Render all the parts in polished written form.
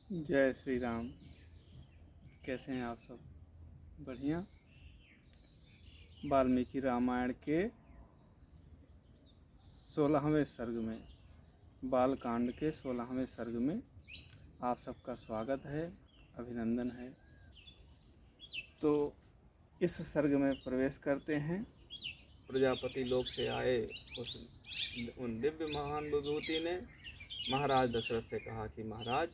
जय श्री राम। कैसे हैं आप सब? बढ़िया। वाल्मीकि रामायण के 16वें सर्ग में, बालकांड के 16वें सर्ग में आप सबका स्वागत है, अभिनंदन है। तो इस सर्ग में प्रवेश करते हैं। प्रजापति लोक से आए उन दिव्य महान विभूति ने महाराज दशरथ से कहा कि महाराज,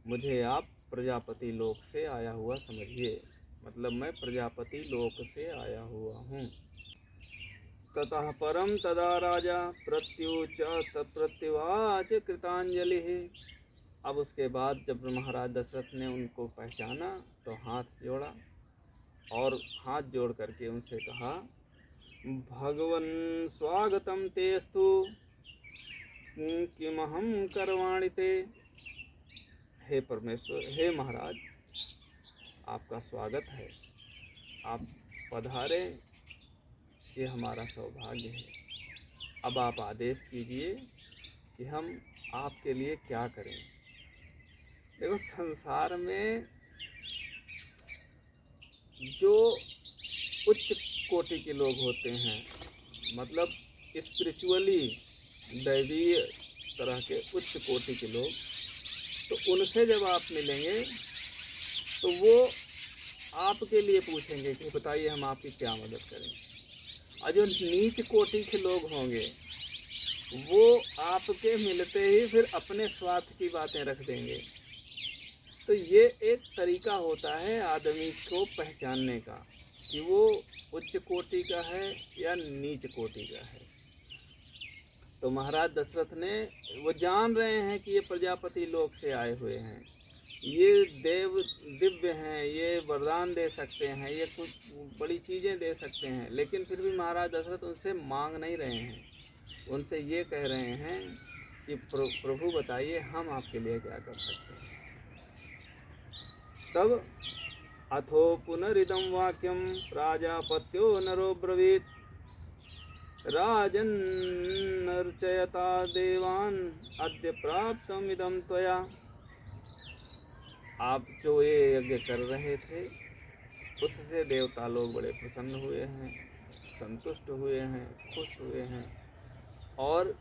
मुझे आप प्रजापति लोक से आया हुआ समझिए, मतलब मैं प्रजापति लोक से आया हुआ हूँ। ततः परम तदा राजा प्रत्युवाच कृतांजलि। अब उसके बाद जब महाराज दशरथ ने उनको पहचाना तो हाथ जोड़ा और हाथ जोड़ करके उनसे कहा, भगवन् स्वागतम तेस्तु किमहं करवाणि ते। हे परमेश्वर, हे महाराज, आपका स्वागत है, आप पधारे, ये हमारा सौभाग्य है। अब आप आदेश कीजिए कि हम आपके लिए क्या करें। देखो, संसार में जो उच्च कोटि के लोग होते हैं, मतलब स्पिरिचुअली दैवीय तरह के उच्च कोटि के लोग, तो उनसे जब आप मिलेंगे तो वो आपके लिए पूछेंगे कि बताइए हम आपकी क्या मदद करें। और जो नीच कोटि के लोग होंगे वो आपके मिलते ही फिर अपने स्वार्थ की बातें रख देंगे। तो ये एक तरीका होता है आदमी को पहचानने का कि वो उच्च कोटि का है या नीच कोटि का है। तो महाराज दशरथ ने, वो जान रहे हैं कि ये प्रजापति लोक से आए हुए हैं, ये देव दिव्य हैं, ये वरदान दे सकते हैं, ये कुछ बड़ी चीज़ें दे सकते हैं, लेकिन फिर भी महाराज दशरथ उनसे मांग नहीं रहे हैं। उनसे ये कह रहे हैं कि प्रभु बताइए हम आपके लिए क्या कर सकते हैं। तब अथो पुनरिदं वाक्यम प्राजापत्यो नरो ब्रवीत, राजन्नर्चयता देवान् अद्य प्राप्तम इदं त्वया। आप जो ये यज्ञ कर रहे थे उससे देवता लोग बड़े प्रसन्न हुए हैं, संतुष्ट हुए हैं, खुश हुए हैं, और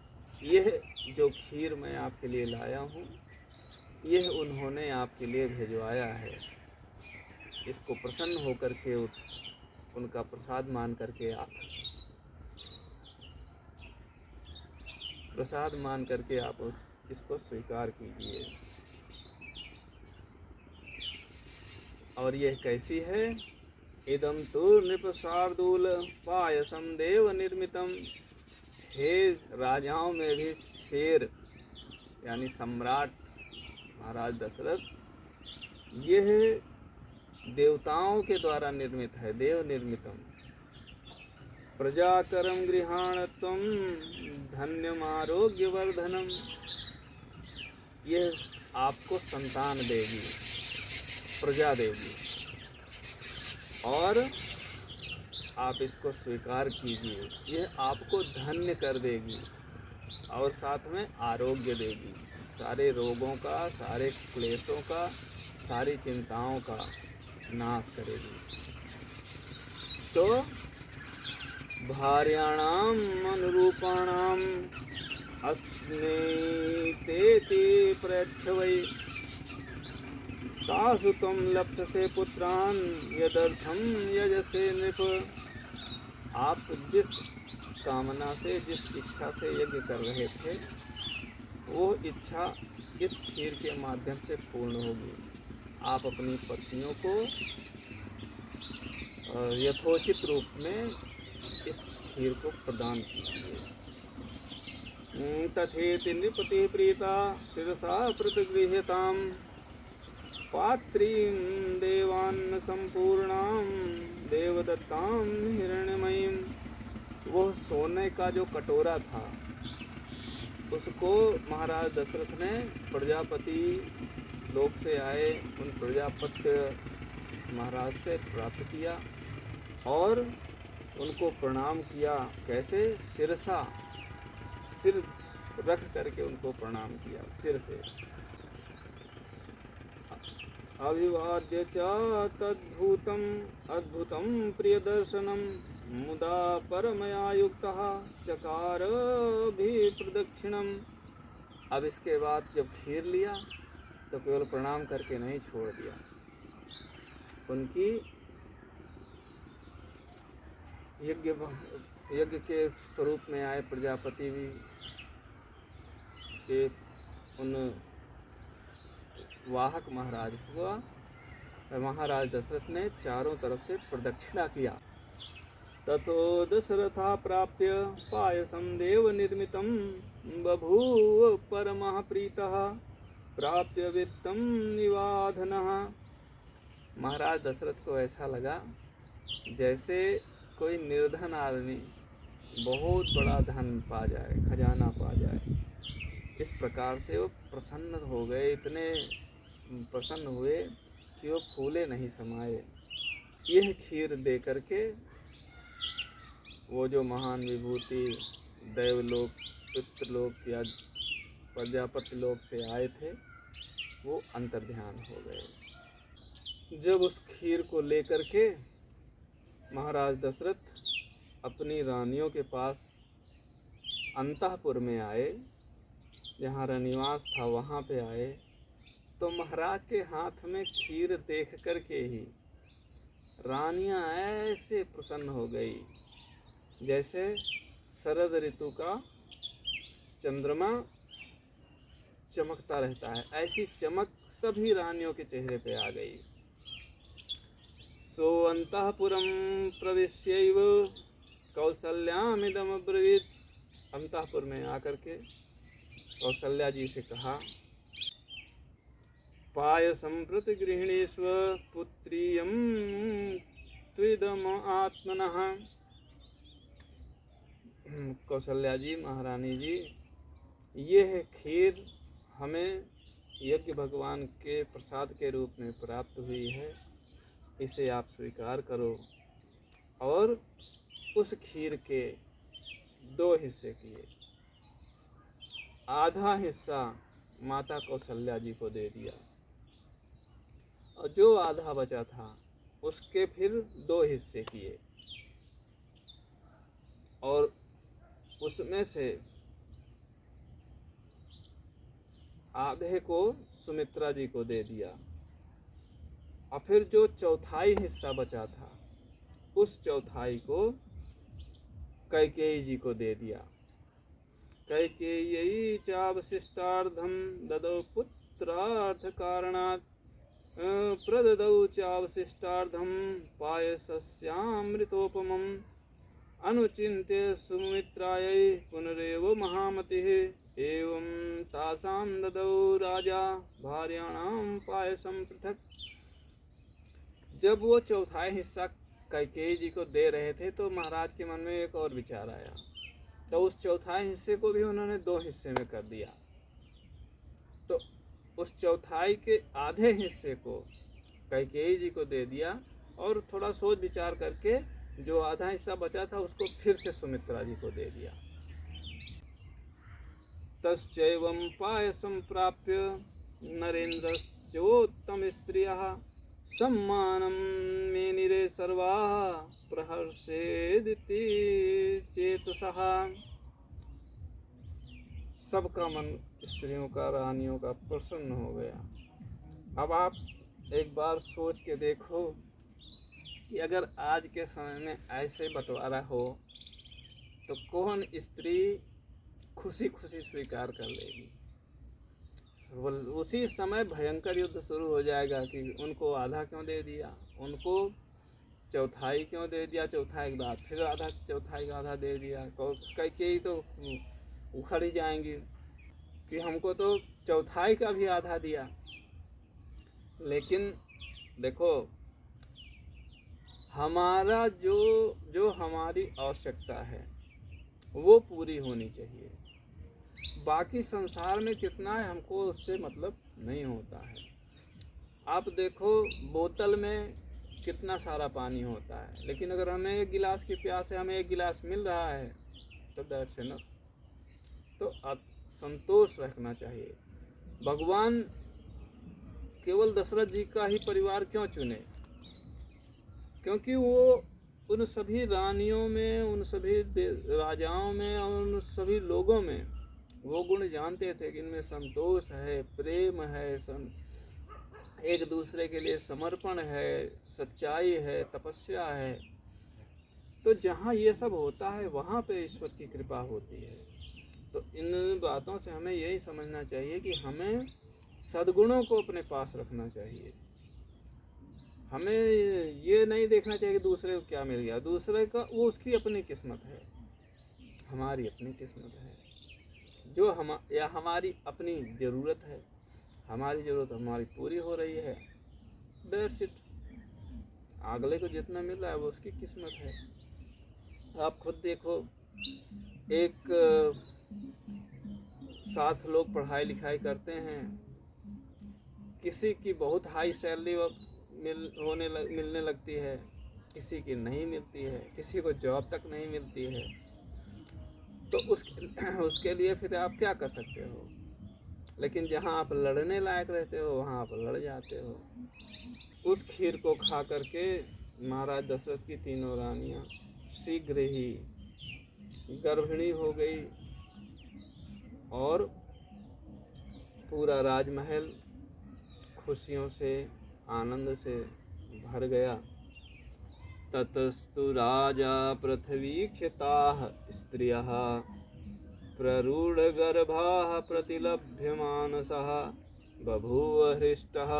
यह जो खीर मैं आपके लिए लाया हूँ यह उन्होंने आपके लिए भिजवाया है। इसको प्रसन्न होकर के उनका प्रसाद मान करके आप इसको स्वीकार कीजिए। और यह कैसी है? इदं तु नृपशार्दूल पायसम देव निर्मितम। हे राजाओं में भी शेर यानी सम्राट महाराज दशरथ, यह देवताओं के द्वारा निर्मित है, देव निर्मितम। प्रजाकरम गृहाणत्वम धन्यमारोग्यवर्धनम। यह आपको संतान देगी, प्रजा देगी, और आप इसको स्वीकार कीजिए। यह आपको धन्य कर देगी और साथ में आरोग्य देगी, सारे रोगों का, सारे क्लेशों का, सारी चिंताओं का नाश करेगी। तो भार्याणाम अनुरूपाणाम अस्नेतेति प्रयच्छ वै, तासु त्वं लप्स्यसे पुत्रान् यदर्थं यजसे नृप। आप जिस कामना से, जिस इच्छा से यज्ञ कर रहे थे, वो इच्छा इस खीर के माध्यम से पूर्ण होगी। आप अपनी पत्नियों को यथोचित रूप में इस खीर को प्रदान कीजिए। तथेति नृपति प्रीता शिरसा प्रतिगृह्यताम् पात्रीं देवान्न संपूर्णां देवदत्तां हिरण्यमयीं। वह सोने का जो कटोरा था उसको महाराज दशरथ ने प्रजापति लोक से आए उन प्रजापति महाराज से प्राप्त किया और उनको प्रणाम किया। कैसे? सिरसा, सिर रख करके उनको प्रणाम किया, सिर से। अभिवाद्य च तद्भूतम् अद्भुतं प्रियदर्शनं मुदा परमया युक्तः चकार भी प्रदक्षिणम। अब इसके बाद जब खीर लिया तो केवल प्रणाम करके नहीं छोड़ दिया, उनकी यज्ञ के स्वरूप में आए प्रजापति भी के उन वाहक महाराज हुआ, महाराज दशरथ ने चारों तरफ से प्रदक्षिणा किया। ततो दशरथा प्राप्य पायसं देव निर्मितं बभूव परमः प्रीतः प्राप्य वित्तं निवाधनः। महाराज दशरथ को ऐसा लगा जैसे कोई निर्धन आदमी बहुत बड़ा धन पा जाए, खजाना पा जाए। इस प्रकार से वो प्रसन्न हो गए, इतने प्रसन्न हुए कि वो फूले नहीं समाये। यह खीर दे करके वो जो महान विभूति देवलोक, पितृलोक या प्रजापति लोक से आए थे वो अंतर्ध्यान हो गए। जब उस खीर को लेकर के महाराज दशरथ अपनी रानियों के पास अंतःपुर में आए, जहाँ रनिवास था वहाँ पे आए, तो महाराज के हाथ में खीर देख कर के ही रानियां ऐसे प्रसन्न हो गई जैसे शरद ऋतु का चंद्रमा चमकता रहता है, ऐसी चमक सभी रानियों के चेहरे पे आ गई। सो अंतःपुरं प्रविश्यैव कौसल्यामिदम् अब्रवीत्। अंतःपुर में आकर के कौसल्या जी से कहा, पायसं प्रतिगृहिणीष्व पुत्रीयं त्विदम आत्मनः। कौसल्या जी, महारानी जी, ये है खीर हमें यज्ञ भगवान के प्रसाद के रूप में प्राप्त हुई है, इसे आप स्वीकार करो। और उस खीर के 2 हिस्से किए, आधा हिस्सा माता कौशल्या जी को दे दिया और जो आधा बचा था उसके फिर 2 हिस्से किए और उसमें से आधे को सुमित्रा जी को दे दिया और फिर जो चौथाई हिस्सा बचा था उस चौथाई को कैकेयी जी को दे दिया। कैकेयी चावशिष्टार्धं ददौ पुत्रार्थ कारणात् प्रददौ चावशिष्टार्धं पायसस्यामृतोपमम् अनुचिन्त्य सुमित्रायै पुनरेव महामतिः एवं तासां ददौ राजा भार्याणां पायसं पृथक। जब वो चौथाई हिस्सा कैकेयी जी को दे रहे थे तो महाराज के मन में एक और विचार आया, तो उस चौथाई हिस्से को भी उन्होंने 2 हिस्से में कर दिया। तो उस चौथाई के आधे हिस्से को कैकेयी जी को दे दिया और थोड़ा सोच विचार करके जो आधा हिस्सा बचा था उसको फिर से सुमित्रा जी को दे दिया। तस्चैवं पायसं प्राप्य नरेन्द्रस्योत्तम स्त्रियः सम्मानं मेनिरे सर्वाः प्रहर्षेदिति चेतसः। सबका मन स्त्रियों का, रानियों का प्रसन्न हो गया। अब आप एक बार सोच के देखो कि अगर आज के समय में ऐसे बंटवारा हो तो कौन स्त्री खुशी खुशी स्वीकार कर लेगी। उसी समय भयंकर युद्ध शुरू हो जाएगा कि उनको आधा क्यों दे दिया, उनको चौथाई क्यों दे दिया, चौथाई के बाद फिर आधा, चौथाई का आधा दे दिया। कैकेयी तो उखड़ ही जाएंगी कि हमको तो चौथाई का भी आधा दिया। लेकिन देखो, हमारा जो हमारी आवश्यकता है वो पूरी होनी चाहिए। बाकी संसार में कितना है हमको उससे मतलब नहीं होता है। आप देखो बोतल में कितना सारा पानी होता है, लेकिन अगर हमें 1 गिलास की प्यास है, हमें 1 गिलास मिल रहा है तो दैट्स इनफ। तो संतोष रखना चाहिए। भगवान केवल दशरथ जी का ही परिवार क्यों चुने? क्योंकि वो उन सभी रानियों में, उन सभी राजाओं में और उन सभी लोगों में वो गुण जानते थे कि इनमें संतोष है, प्रेम है, एक दूसरे के लिए समर्पण है, सच्चाई है, तपस्या है। तो जहाँ ये सब होता है वहाँ पे ईश्वर की कृपा होती है। तो इन बातों से हमें यही समझना चाहिए कि हमें सद्गुणों को अपने पास रखना चाहिए। हमें ये नहीं देखना चाहिए कि दूसरे को क्या मिल गया, दूसरे का वो उसकी अपनी किस्मत है, हमारी अपनी किस्मत है। जो या हमारी अपनी ज़रूरत है, हमारी ज़रूरत हमारी पूरी हो रही है, दैट्स इट। अगले को जितना मिल रहा है वो उसकी किस्मत है। आप खुद देखो, एक साथ लोग पढ़ाई लिखाई करते हैं, किसी की बहुत हाई सैलरी मिलने लगती है, किसी की नहीं मिलती है, किसी को जॉब तक नहीं मिलती है। तो उसके लिए फिर आप क्या कर सकते हो? लेकिन जहाँ आप लड़ने लायक रहते हो वहाँ आप लड़ जाते हो। उस खीर को खा करके महाराज दशरथ की तीनों रानियाँ शीघ्र ही गर्भिणी हो गई और पूरा राजमहल खुशियों से, आनंद से भर गया। ततस्तु राजा पृथ्वीक्षिताः स्त्रियः प्ररूढगर्भाः प्रतिलभ्य मानसः बभूव हृष्टः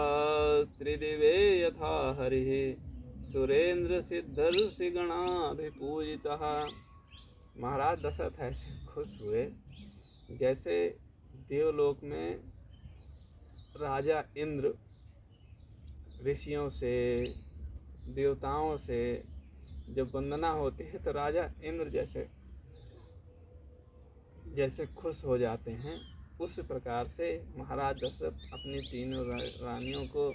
त्रिदिवे यथा हरिः सुरेंद्र सिद्धर्षिगणाभिपूजितः। महाराज दशरथ ऐसे खुश हुए जैसे देवलोक में राजा इंद्र ऋषियों से, देवताओं से जब वंदना होती है तो राजा इंद्र जैसे खुश हो जाते हैं, उस प्रकार से महाराज दशरथ अपनी तीनों रानियों को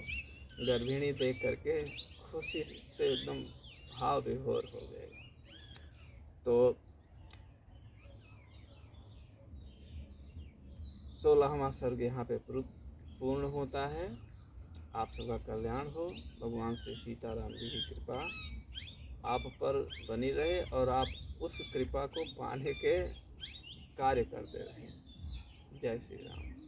गर्भिणी देख करके खुशी से एकदम भाव विभोर हो गए। तो 16वां सर्ग यहाँ पे पूर्ण होता है। आप सबका कल्याण हो। भगवान श्री सीताराम जी की कृपा आप पर बनी रहे और आप उस कृपा को पाने के कार्य करते रहें। जय श्री राम।